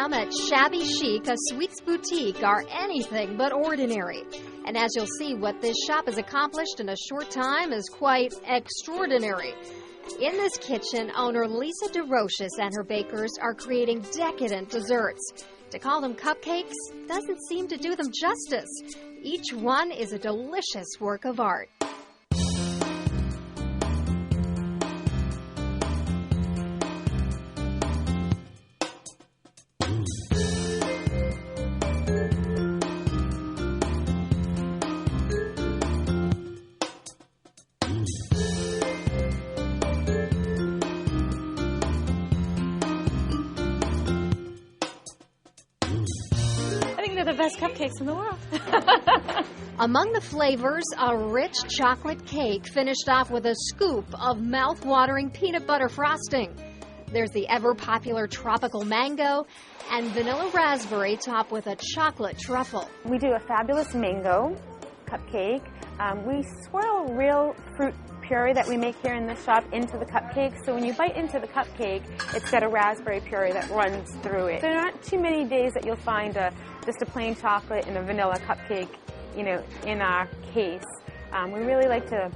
some at Shabby Chic, a sweets boutique, are anything but ordinary. And as you'll see, what this shop has accomplished in a short time is quite extraordinary. In this kitchen, owner Lisa DeRoches and her bakers are creating decadent desserts. To call them cupcakes doesn't seem to do them justice. Each one is a delicious work of art. They're the best cupcakes in the world. Among the flavors, a rich chocolate cake finished off with a scoop of mouth-watering peanut butter frosting. There's the ever-popular tropical mango and vanilla raspberry topped with a chocolate truffle. We do a fabulous mango cupcake. We swirl real fruit puree that we make here in the shop into the cupcake. So when you bite into the cupcake, it's got a raspberry puree that runs through it. There aren't too many days that you'll find just a plain chocolate and a vanilla cupcake, in our case. We really like to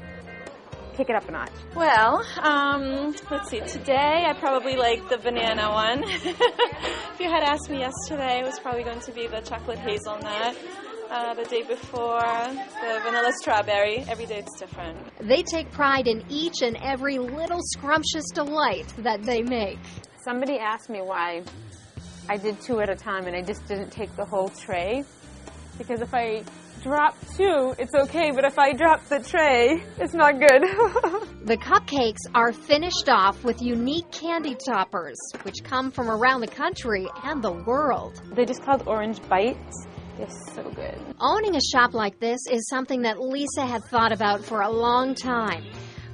kick it up a notch. Well, let's see. Today I probably like the banana one. If you had asked me yesterday, it was probably going to be the chocolate hazelnut. The day before, the vanilla strawberry. Every day it's different. They take pride in each and every little scrumptious delight that they make. Somebody asked me why I did 2 at a time and I just didn't take the whole tray. Because if I drop 2, it's okay, but if I drop the tray, it's not good. The cupcakes are finished off with unique candy toppers, which come from around the country and the world. They're just called Orange Bites. They're so good. Owning a shop like this is something that Lisa had thought about for a long time.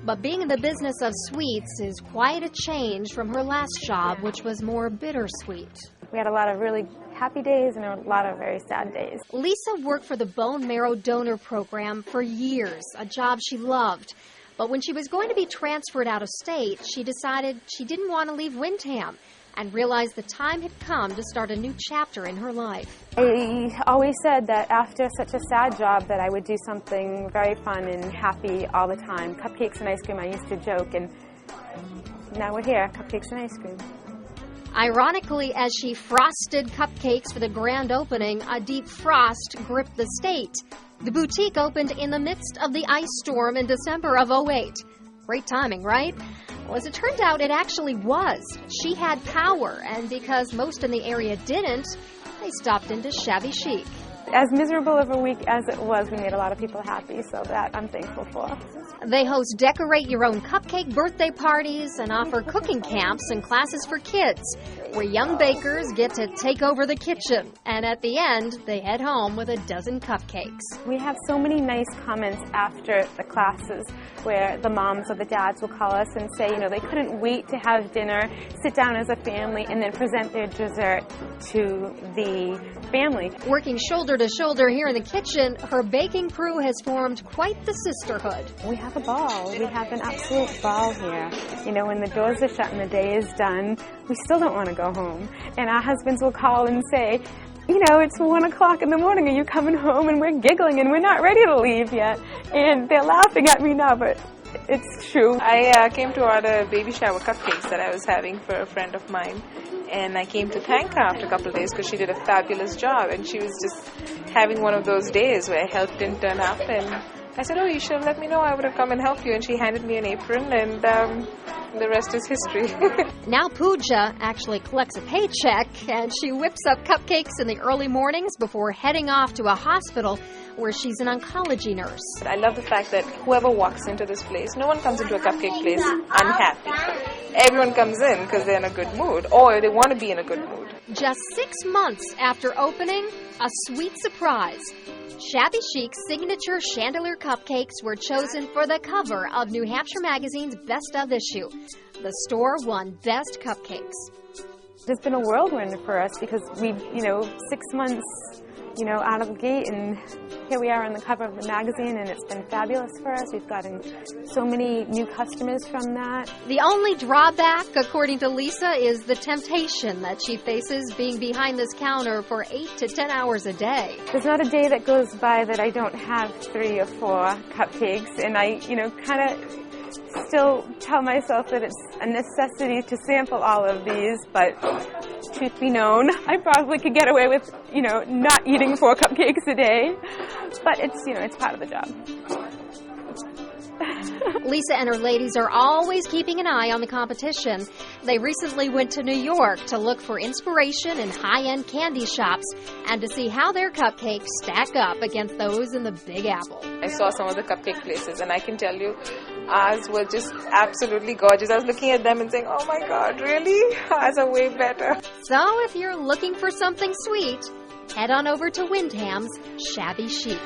But being in the business of sweets is quite a change from her last job, which was more bittersweet. We had a lot of really happy days and a lot of very sad days. Lisa worked for the bone marrow donor program for years, a job she loved. But when she was going to be transferred out of state, she decided she didn't want to leave Windham and realized the time had come to start a new chapter in her life. I always said that after such a sad job that I would do something very fun and happy all the time. Cupcakes and ice cream, I used to joke, and now we're here, cupcakes and ice cream. Ironically, as she frosted cupcakes for the grand opening, a deep frost gripped the state. The boutique opened in the midst of the ice storm in December of '08. Great timing, right? Well, as it turned out, it actually was. She had power, and because most in the area didn't, they stopped into Shabby Chic. As miserable of a week as it was, we made a lot of people happy, so that I'm thankful for. They host decorate-your-own cupcake birthday parties and offer cooking camps and classes for kids, where young bakers get to take over the kitchen. And at the end, they head home with a dozen cupcakes. We have so many nice comments after the classes where the moms or the dads will call us and say, they couldn't wait to have dinner, sit down as a family, and then present their dessert to the family. Working shoulder to shoulder here in the kitchen, her baking crew has formed quite the sisterhood. We have a ball. We have an absolute ball here. When the doors are shut and the day is done, we still don't want to go home. And our husbands will call and say, it's 1 o'clock in the morning, are you coming home? And we're giggling and we're not ready to leave yet. And they're laughing at me now, but it's true. I came to order baby shower cupcakes that I was having for a friend of mine. And I came to thank her after a couple of days because she did a fabulous job. And she was just having one of those days where help didn't turn up. And I said, you should have let me know. I would have come and helped you. And she handed me an apron, and the rest is history. Now Pooja actually collects a paycheck, and she whips up cupcakes in the early mornings before heading off to a hospital where she's an oncology nurse. I love the fact that whoever walks into this place, no one comes into a cupcake place unhappy. Everyone comes in because they're in a good mood, or they want to be in a good mood. Just 6 months after opening, a sweet surprise. Shabby Chic's signature chandelier cupcakes were chosen for the cover of New Hampshire Magazine's Best of issue. The store won Best Cupcakes. It's been a whirlwind for us because we've, 6 months, out of the gate, and here we are on the cover of the magazine, and it's been fabulous for us. We've gotten so many new customers from that. The only drawback, according to Lisa, is the temptation that she faces being behind this counter for 8 to 10 hours a day. There's not a day that goes by that I don't have 3 or 4 cupcakes, and I, kind of still tell myself that it's a necessity to sample all of these, but truth be known, I probably could get away with, not eating 4 cupcakes a day, but it's part of the job. Lisa and her ladies are always keeping an eye on the competition. They recently went to New York to look for inspiration in high-end candy shops and to see how their cupcakes stack up against those in the Big Apple. I saw some of the cupcake places, and I can tell you, ours were just absolutely gorgeous. I was looking at them and saying, oh my God, really? Ours are way better. So if you're looking for something sweet, head on over to Windham's Shabby Chic.